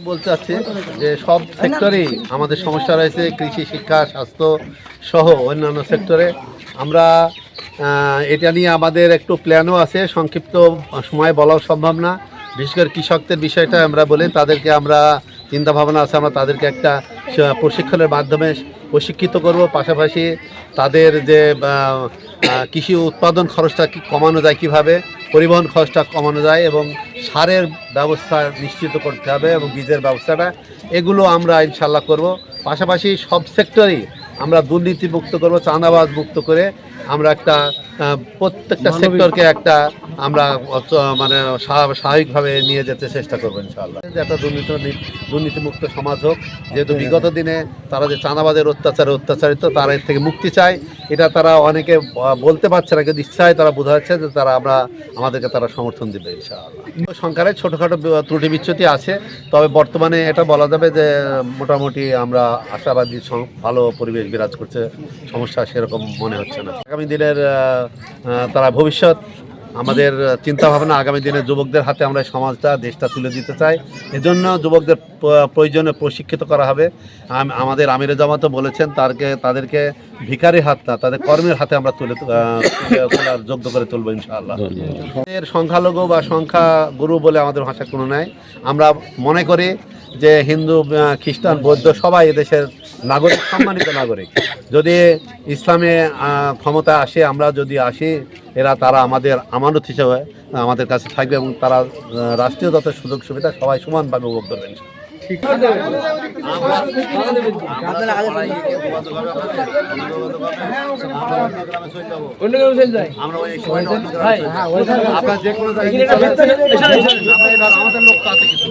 বলতে চাচ্ছি যে সব সেক্টরেই আমাদের সমস্যা রয়েছে, কৃষি, শিক্ষা, স্বাস্থ্য সহ অন্যান্য সেক্টরে। আমরা এটা নিয়ে আমাদের একটু প্ল্যানও আছে, সংক্ষিপ্ত সময়ে বলাও সম্ভব না। বিশেষ করে কৃষকদের বিষয়টা আমরা বলি, তাদেরকে আমরা চিন্তাভাবনা আছে, আমরা তাদেরকে একটা প্রশিক্ষণের মাধ্যমে প্রশিক্ষিত করব। পাশাপাশি তাদের যে কৃষি উৎপাদন খরচটা কমানো যায়, কীভাবে পরিবহন খরচটা কমানো যায় এবং সারের ব্যবস্থা নিশ্চিত করতে হবে এবং বীজের ব্যবস্থাটা, এগুলো আমরা ইনশাল্লাহ করব। পাশাপাশি সব সেক্টরেই আমরা দুর্নীতিমুক্ত করব, চাঁদাবাজ মুক্ত করে আমরা একটা প্রত্যেকটা সেক্টরকে একটা আমরা মানে স্বাভাবিকভাবে নিয়ে যেতে চেষ্টা করবো ইনশাআল্লাহ। একটা দুর্নীতিমুক্ত সমাজ হোক, যেহেতু বিগত দিনে তারা যে চাঁদাবাজের অত্যাচারিত, তারা এর থেকে মুক্তি চায়। এটা তারা অনেকে বলতে পারছে না, কিন্তু ইচ্ছায় তারা বোঝাচ্ছে যে তারা আমাদেরকে তারা সমর্থন দেবে ইনশাআল্লাহ। সংখ্যায় ছোটোখাটো ত্রুটি বিচ্যুতি আছে, তবে বর্তমানে এটা বলা যাবে যে মোটামুটি আমরা আশাবাদী, ভালো পরিবেশ বিরাজ করছে, সমস্যা সেরকম মনে হচ্ছে না। আগামী দিনের তারা ভবিষ্যৎ, আমাদের চিন্তাভাবনা আগামী দিনে যুবকদের হাতে আমরা সমাজটা, দেশটা তুলে দিতে চাই। এজন্য যুবকদের প্রয়োজনে প্রশিক্ষিত করা হবে। আমাদের আমিরে জামাতও বলেছেন তাদেরকে ভিখারির হাত না, তাদের কর্মের হাতে আমরা তোলার যোগ্য করে তুলব ইনশাআল্লাহ। এর সংখ্যালঘু বা সংখ্যাগুরু বলে আমাদের ভাষা কোনো নাই। আমরা মনে করি যে হিন্দু, খ্রিস্টান, বৌদ্ধ সবাই এদেশের নাগরিক, সম্মানিত নাগরিক। যদি ইসলামে ক্ষমতা আসে, আমরা যদি আসি, তারা আমাদের আমানত হিসেবে আমাদের কাছে থাকবে এবং তারা রাষ্ট্রীয় যত সুযোগ সুবিধা সবাই সমানভাবে উপভোগ করবেন। আপনার যে কোনো জায়গায় আমাদের লোক আছে কিছু।